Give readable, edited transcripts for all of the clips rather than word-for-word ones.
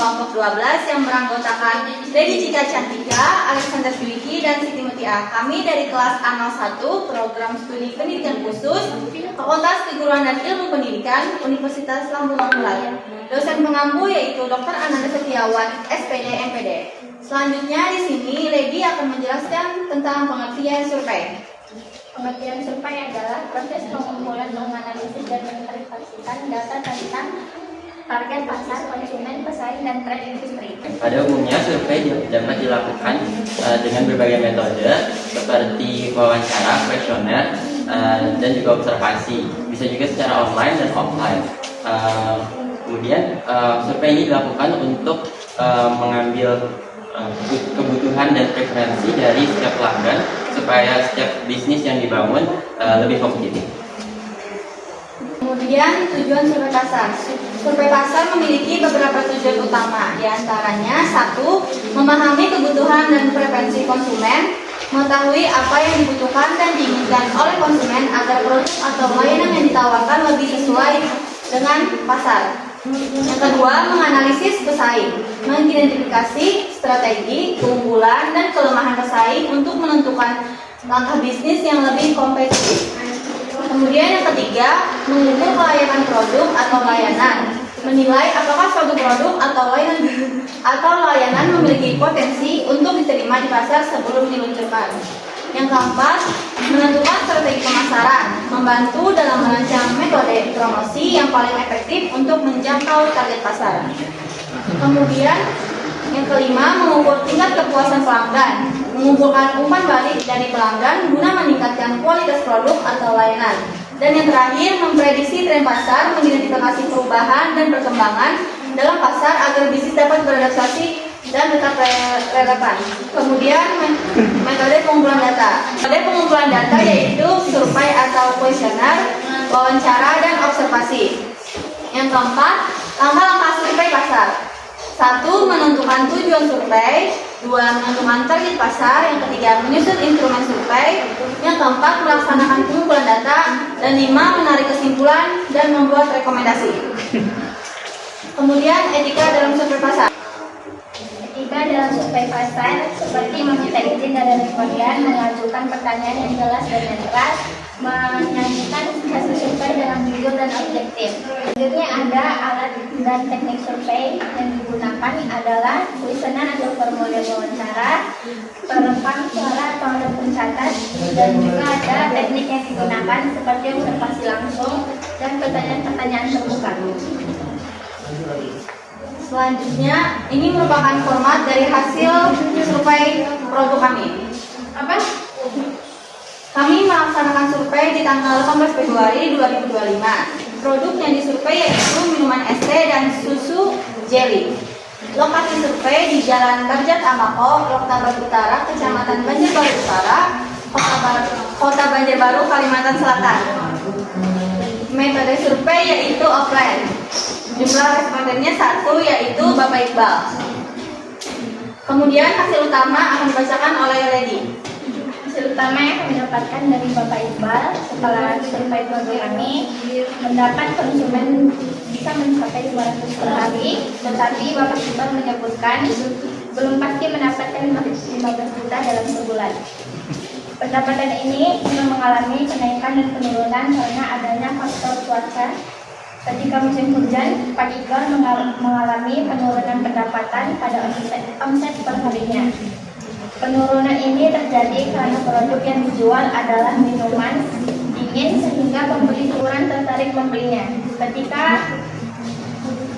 kelompok 12 yang beranggotakan Lady Cika Cantika, Alexander Dwiki, dan Siti Mutia. Kami dari kelas A01 Program Studi Pendidikan Khusus Fakultas Keguruan dan Ilmu Pendidikan Universitas Lampung Mamulat. Dosen pengampu yaitu Dr. Ananda Setiawan, SPD, MPD. Selanjutnya di sini Lady akan menjelaskan tentang pengertian survei. Pengertian survei adalah proses pengumpulan, menganalisis, dan menginterpretasikan data tentang target pasar, konsumen, pesaing, dan tren industri. Pada umumnya, survei dapat dilakukan dengan berbagai metode seperti wawancara, kuesioner, dan juga observasi. Bisa juga secara online dan offline. Kemudian, survei ini dilakukan untuk mengambil kebutuhan dan preferensi dari setiap pelanggan supaya setiap bisnis yang dibangun lebih kompetitif. Kemudian tujuan survei pasar. Survei pasar memiliki beberapa tujuan utama, diantaranya 1. Memahami kebutuhan dan preferensi konsumen, mengetahui apa yang dibutuhkan dan diinginkan oleh konsumen agar produk atau layanan yang ditawarkan lebih sesuai dengan pasar. Yang kedua, menganalisis pesaing, mengidentifikasi strategi, keunggulan, dan kelemahan pesaing untuk menentukan langkah bisnis yang lebih kompetitif. Kemudian yang ketiga, mengukur kelayakan produk atau layanan, menilai apakah suatu produk atau layanan memiliki potensi untuk diterima di pasar sebelum diluncurkan. Yang keempat, menentukan strategi pemasaran, membantu dalam merancang metode promosi yang paling efektif untuk menjangkau target pasar. Kemudian yang kelima, mengukur tingkat kepuasan pelanggan, mengumpulkan umpan balik dari pelanggan guna meningkatkan kualitas produk atau layanan. Dan yang terakhir, memprediksi tren pasar, mengidentifikasi perubahan dan perkembangan dalam pasar agar bisnis dapat beradaptasi dan tetap relevan. Kemudian metode pengumpulan data. Metode pengumpulan data yaitu survei atau kuesioner, wawancara, dan observasi. Yang keempat, langkah-langkah survei pasar. 1. Menentukan tujuan survei. 2. Menentukan target pasar. Yang ketiga, menyusun instrumen survei. Yang keempat, melaksanakan pengumpulan data. Dan 5. Menarik kesimpulan dan membuat rekomendasi. Kemudian etika dalam survei pasar. Etika dalam survei pasar seperti meminta izin dari responden, mengajukan pertanyaan yang jelas dan netral, menyajikan hasil survei dengan jujur dan objektif. Selanjutnya ada alat dan teknik survei yang digunakan adalah kuesioner atau formulir wawancara, perekam suara atau alat pencatat, dan juga ada teknik yang digunakan seperti observasi langsung dan pertanyaan-pertanyaan terbuka. Selanjutnya, ini merupakan format dari hasil survei produk kami. Kami melaksanakan survei di tanggal 18 Februari 2025. Produk yang disurvei yaitu minuman es teh dan susu jelly. Lokasi survei di Jalan Barjat Amako, Loktabar Utara, Kecamatan Banjarbaru Utara, Kota Banjarbaru, Kalimantan Selatan. Metode survei yaitu offline. Jumlah respondennya 1, yaitu Bapak Iqbal. Kemudian hasil utama akan dibacakan oleh Lady. Hasil utama yang kami dapatkan dari Bapak Iqbal setelah survei produk kami, mendapat konsumen bisa mencapai 200 per hari, tetapi Bapak Iqbal menyebutkan belum pasti mendapatkan 15 juta dalam sebulan. Pendapatan ini mengalami kenaikan dan penurunan karena adanya faktor cuaca. Ketika musim hujan, Pak Iqbal mengalami penurunan pendapatan pada omset per harinya. Penurunan ini terjadi karena produk yang dijual adalah minuman dingin sehingga pembeli kurang tertarik membelinya. Ketika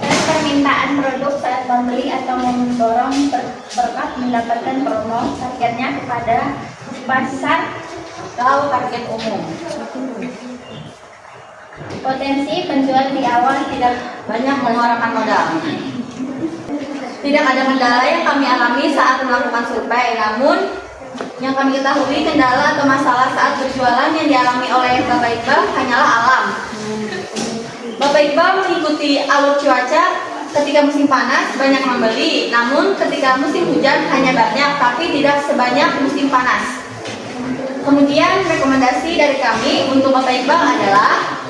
permintaan produk saat membeli atau mendorong berkah mendapatkan promo, targetnya kepada pasar atau target umum. Potensi penjual di awal Tidak banyak mengeluarkan modal. Tidak ada kendala yang kami alami saat melakukan survei, namun yang kami ketahui kendala atau masalah saat berjualan yang dialami oleh Bapak Iqbal hanyalah alam. Bapak Iqbal mengikuti alur cuaca. Ketika musim panas banyak membeli, namun ketika musim hujan hanya banyak, tapi tidak sebanyak musim panas. Kemudian rekomendasi dari kami untuk Bapak Iqbal adalah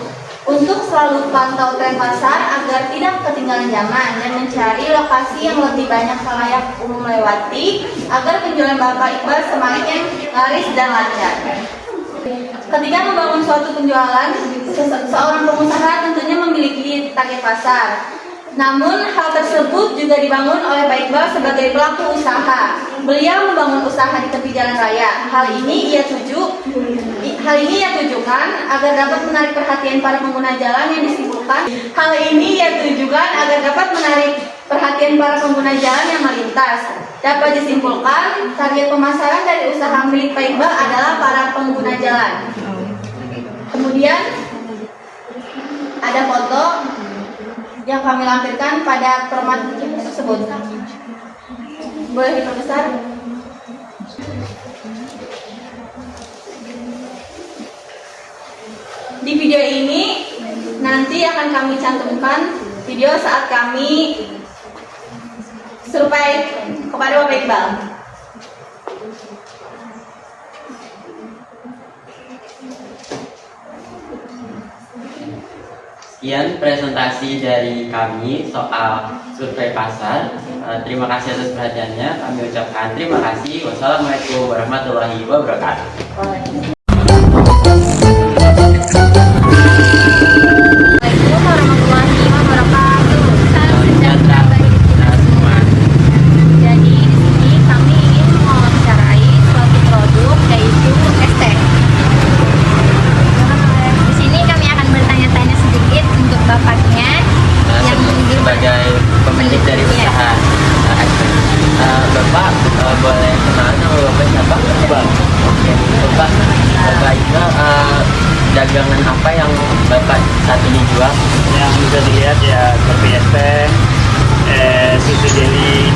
Untuk selalu pantau tren pasar agar tidak ketinggalan zaman dan mencari lokasi yang lebih banyak khalayak umum melewati agar penjualan Bapak Iqbal semakin laris dan lancar. Ketika membangun suatu penjualan, seorang pengusaha tentunya memiliki target pasar. Namun hal tersebut juga dibangun oleh Pak Iqbal sebagai pelaku usaha. Beliau membangun usaha di tepi jalan raya. Hal ini ia tujukan agar dapat menarik perhatian para pengguna jalan yang disimpulkan. Hal ini ia tujukan agar dapat menarik perhatian para pengguna jalan yang melintas. Dapat disimpulkan, target pemasaran dari usaha milik Pak Iqbal adalah para pengguna jalan. Kemudian ada foto yang kami lampirkan pada format tersebut. Boleh diperbesar? Di video ini nanti akan kami cantumkan video saat kami survei kepada Bapak Iqbal. Sekian presentasi dari kami soal survei pasar. Terima kasih atas perhatiannya. Kami ucapkan terima kasih. Wassalamualaikum warahmatullahi wabarakatuh. Assalamualaikum warahmatullahi wabarakatuh. Salam sejahtera bagi kita semua. Jadi di sini kami ingin mewawancarai suatu produk yaitu es teh. Di sini kami akan bertanya-tanya sedikit untuk bapaknya yang Sebagai pemilik dari usaha es teh. Bapak boleh kenalan sama Bapak siapa? Bang, Oke, Bapak Iqbal, dagangan apa yang Bapak saat ini jual? yang bisa dilihat ya seperti es teh, susu jelly,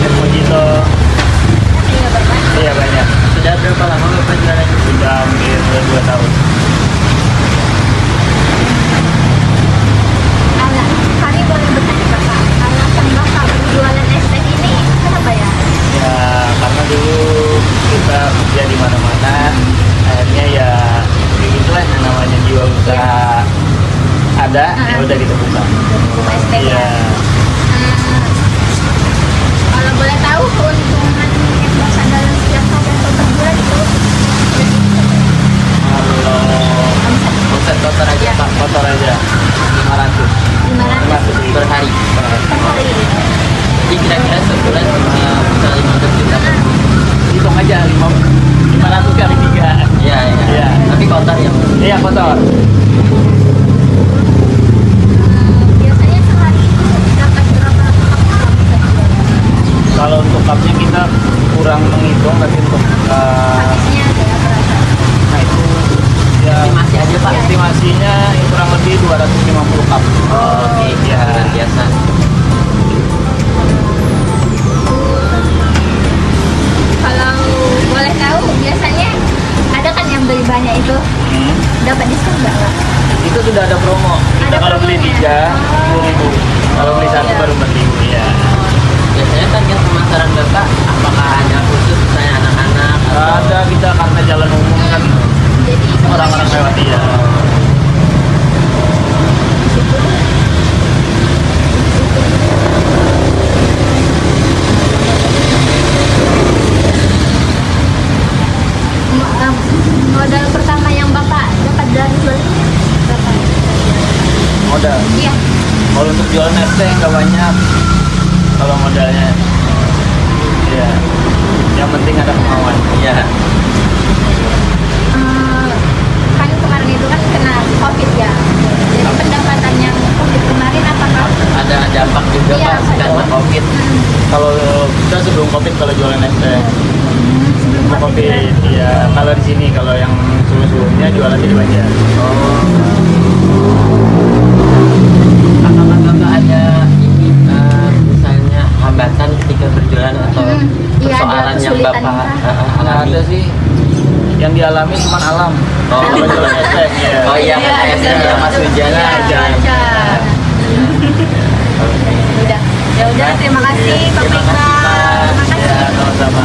es mojito, iya banyak. Sudah berapa lama Bapak jualan? Sudah hampir 2 tahun. Kami boleh bertanya bapak, alasan bapak berjualan es teh ini kenapa ya? Ya karena dulu kita kerja di mana-mana, akhirnya ya begitulah yang namanya jiwa usaha ada, ya udah kita buka. Buka es teh Iya. ya. Kalau boleh tahu keuntungan yang bapak dalam setiap hari atau per bulan itu? Kalau Omset kotor aja Ya. Pak? kotor aja 500 500 per hari. per hari. Jadi kira-kira sebulan bisa 15 juta. hitung aja 500 kali 3. Iya, iya. Iya. Tapi kotor ya. Iya kotor. Biasanya sehari itu dapat berapa cup Kalau untuk cupnya kita kurang menghitung, tapi untuk habisnya ada berapa? nah itu ya Estimasi aja Pak. estimasinya kurang lebih 250 cup. Oke, ya. luar biasa. Kalau boleh tahu biasanya ada kan yang beli banyak itu Hmm. dapat diskon nggak Pak? Itu sudah ada promo. Kita Ada kalau beli promonya? 3 10.000. Kalau beli 1 iya. baru 4.000 ya. Biasanya target pemasaran Bapak apakah ada khusus misalnya anak-anak atau Ada kita karena jalan umum kan Jadi orang-orang lewat ya. modal pertama yang bapak dapat dari jual ini berapa? Modal. Iya. Kalau untuk jualan es teh nggak banyak. Kalau modalnya ya yang penting ada kemauan. Iya. Kan kemarin itu kan kena COVID ya. Jadi pendapatan yang COVID kemarin apakah Ada dampak juga Iya, Pak karena ada. Covid. Kalau kita sebelum covid kalau jualan es teh sebelum covid ya kalau di sini kalau yang sebelumnya jualannya di Banjar. Apakah Bapak ada ini misalnya hambatan ketika berjualan atau Iya, ada persoalan yang kesulitan Bapak kah? alami? Ada sih yang dialami cuma alam. Oh, Kalau jualan es teh ya. Oh iya, kan ASN ya Mas Hujan. Iya, cuaca. Udah. Ya udah, terima kasih Bapak Terima kasih, Iqbal. Pak. Terima kasih. Ya, sama-sama.